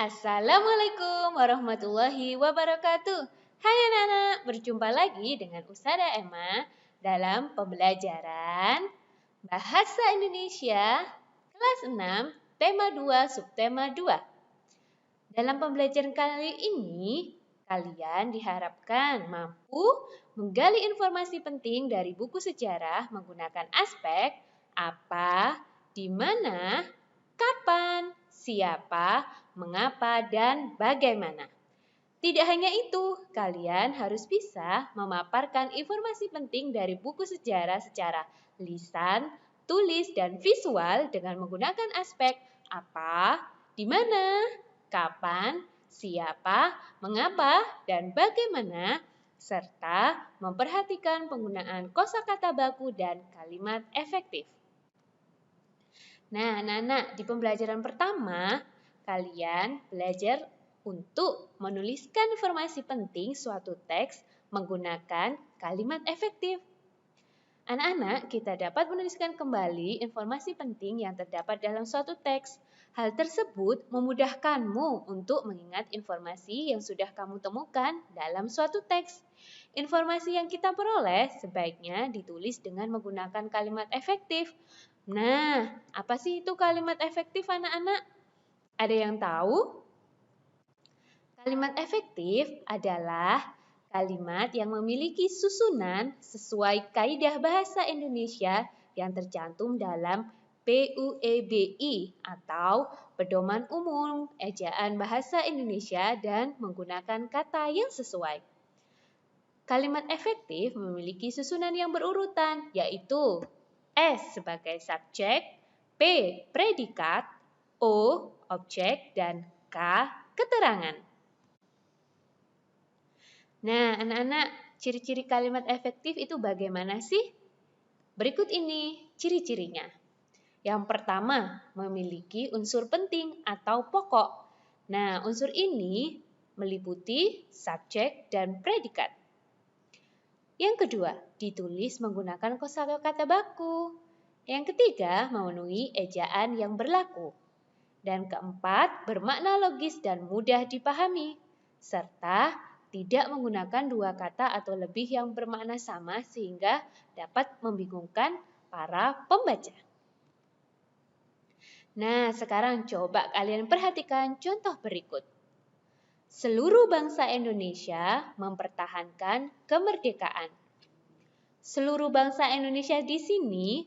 Assalamualaikum warahmatullahi wabarakatuh. Hai anak-anak, berjumpa lagi dengan Ustada Emma dalam pembelajaran Bahasa Indonesia kelas 6, tema 2, subtema 2. Dalam pembelajaran kali ini, kalian diharapkan mampu menggali informasi penting dari buku sejarah menggunakan aspek apa, di mana, kapan, siapa, mengapa, dan bagaimana. Tidak hanya itu, kalian harus bisa memaparkan informasi penting dari buku sejarah secara lisan, tulis, dan visual dengan menggunakan aspek apa, di mana, kapan, siapa, mengapa, dan bagaimana, serta memperhatikan penggunaan kosakata baku dan kalimat efektif. Nah, anak-anak, di pembelajaran pertama, kalian belajar untuk menuliskan informasi penting suatu teks menggunakan kalimat efektif. Anak-anak, kita dapat menuliskan kembali informasi penting yang terdapat dalam suatu teks. Hal tersebut memudahkanmu untuk mengingat informasi yang sudah kamu temukan dalam suatu teks. Informasi yang kita peroleh sebaiknya ditulis dengan menggunakan kalimat efektif. Nah, apa sih itu kalimat efektif anak-anak? Ada yang tahu? Kalimat efektif adalah kalimat yang memiliki susunan sesuai kaidah bahasa Indonesia yang tercantum dalam PUEBI atau Pedoman Umum Ejaan Bahasa Indonesia dan menggunakan kata yang sesuai. Kalimat efektif memiliki susunan yang berurutan, yaitu S sebagai subjek, P predikat, O objek, dan K keterangan. Nah, anak-anak, ciri-ciri kalimat efektif itu bagaimana sih? Berikut ini ciri-cirinya. Yang pertama, memiliki unsur penting atau pokok. Nah, unsur ini meliputi subjek dan predikat. Yang kedua, ditulis menggunakan kosakata baku. Yang ketiga, memenuhi ejaan yang berlaku. Dan keempat, bermakna logis dan mudah dipahami. Serta tidak menggunakan dua kata atau lebih yang bermakna sama sehingga dapat membingungkan para pembaca. Nah, sekarang coba kalian perhatikan contoh berikut. Seluruh bangsa Indonesia mempertahankan kemerdekaan. Seluruh bangsa Indonesia di sini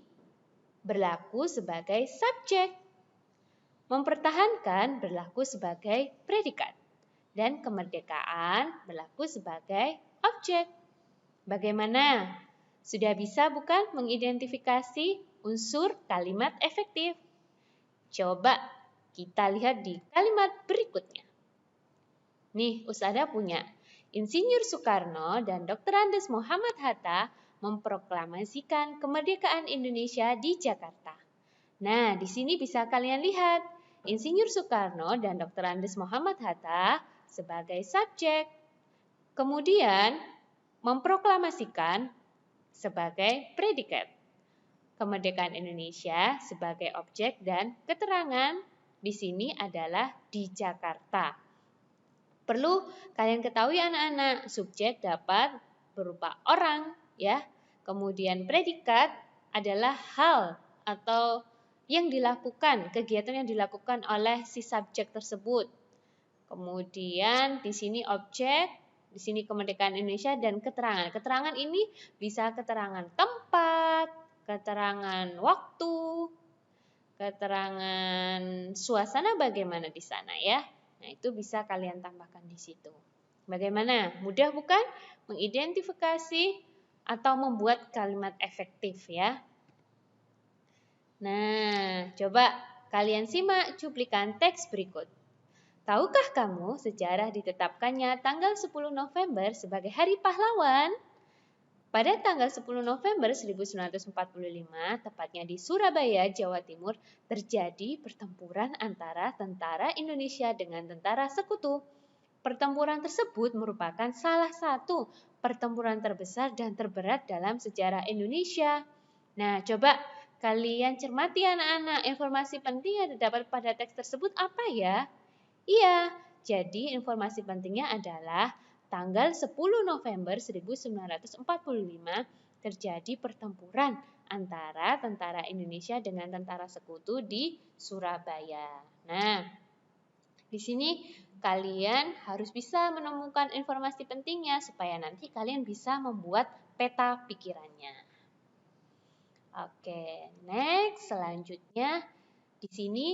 berlaku sebagai subjek. Mempertahankan berlaku sebagai predikat. Dan kemerdekaan berlaku sebagai objek. Bagaimana? Sudah bisa bukan mengidentifikasi unsur kalimat efektif? Coba kita lihat di kalimat berikutnya. Nih, Ustada punya. Insinyur Soekarno dan Dr. Andes Muhammad Hatta memproklamasikan kemerdekaan Indonesia di Jakarta. Nah, di sini bisa kalian lihat. Insinyur Soekarno dan Dr. Andes Muhammad Hatta sebagai subjek. Kemudian, memproklamasikan sebagai predikat. Kemerdekaan Indonesia sebagai objek dan keterangan di sini adalah di Jakarta. Perlu kalian ketahui anak-anak, subjek dapat berupa orang, ya. Kemudian predikat adalah hal atau yang dilakukan, kegiatan yang dilakukan oleh si subjek tersebut. Kemudian di sini objek, di sini kemerdekaan Indonesia dan keterangan. Keterangan ini bisa keterangan tempat, keterangan waktu, keterangan suasana bagaimana di sana ya. Nah, itu bisa kalian tambahkan di situ. Bagaimana? Mudah bukan mengidentifikasi atau membuat kalimat efektif ya. Nah, coba kalian simak cuplikan teks berikut. Tahukah kamu sejarah ditetapkannya tanggal 10 November sebagai Hari Pahlawan? Pada tanggal 10 November 1945, tepatnya di Surabaya, Jawa Timur, terjadi pertempuran antara tentara Indonesia dengan tentara sekutu. Pertempuran tersebut merupakan salah satu pertempuran terbesar dan terberat dalam sejarah Indonesia. Nah, coba kalian cermati anak-anak, informasi penting yang terdapat pada teks tersebut apa ya? Iya, jadi informasi pentingnya adalah tanggal 10 November 1945 terjadi pertempuran antara tentara Indonesia dengan tentara sekutu di Surabaya. Nah, di sini kalian harus bisa menemukan informasi pentingnya supaya nanti kalian bisa membuat peta pikirannya. Oke, next selanjutnya di sini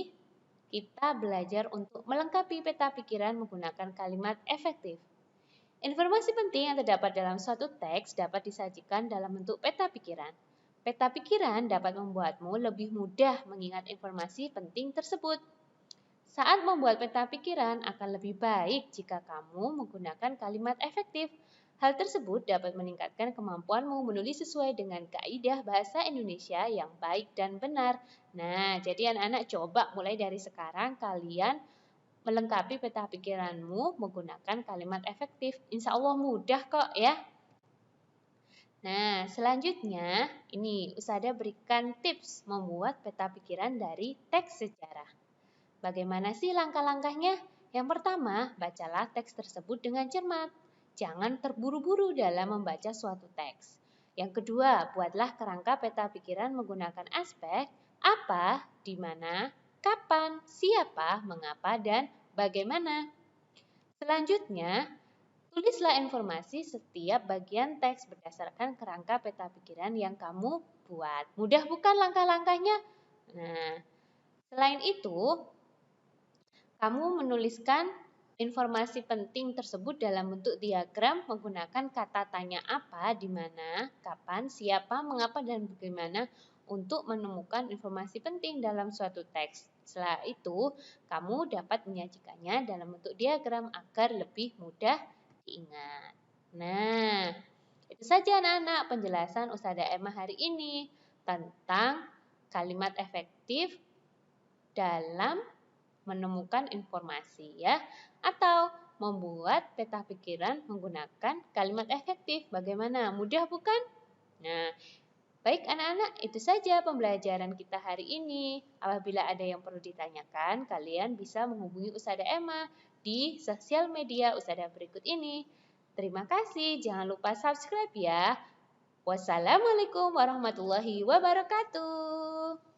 kita belajar untuk melengkapi peta pikiran menggunakan kalimat efektif. Informasi penting yang terdapat dalam suatu teks dapat disajikan dalam bentuk peta pikiran. Peta pikiran dapat membuatmu lebih mudah mengingat informasi penting tersebut. Saat membuat peta pikiran akan lebih baik jika kamu menggunakan kalimat efektif. Hal tersebut dapat meningkatkan kemampuanmu menulis sesuai dengan kaidah bahasa Indonesia yang baik dan benar. Nah, jadi anak-anak coba mulai dari sekarang kalian melengkapi peta pikiranmu menggunakan kalimat efektif. Insya Allah mudah kok ya. Nah, selanjutnya ini Usada berikan tips membuat peta pikiran dari teks sejarah. Bagaimana sih langkah-langkahnya? Yang pertama, bacalah teks tersebut dengan cermat. Jangan terburu-buru dalam membaca suatu teks. Yang kedua, buatlah kerangka peta pikiran menggunakan aspek apa, di mana, kapan, siapa, mengapa, dan bagaimana. Selanjutnya, tulislah informasi setiap bagian teks berdasarkan kerangka peta pikiran yang kamu buat. Mudah bukan langkah-langkahnya? Nah, selain itu, kamu menuliskan informasi penting tersebut dalam bentuk diagram menggunakan kata tanya apa, di mana, kapan, siapa, mengapa, dan bagaimana untuk menemukan informasi penting dalam suatu teks. Setelah itu, kamu dapat menyajikannya dalam bentuk diagram agar lebih mudah diingat. Nah, itu saja anak-anak penjelasan Ustazah Emma hari ini tentang kalimat efektif dalam menemukan informasi ya, atau membuat peta pikiran menggunakan kalimat efektif. Bagaimana? Mudah bukan? Nah, baik anak-anak, itu saja pembelajaran kita hari ini. Apabila ada yang perlu ditanyakan, kalian bisa menghubungi Ustazah Emma di sosial media Ustazah berikut ini. Terima kasih, jangan lupa subscribe ya. Wassalamualaikum warahmatullahi wabarakatuh.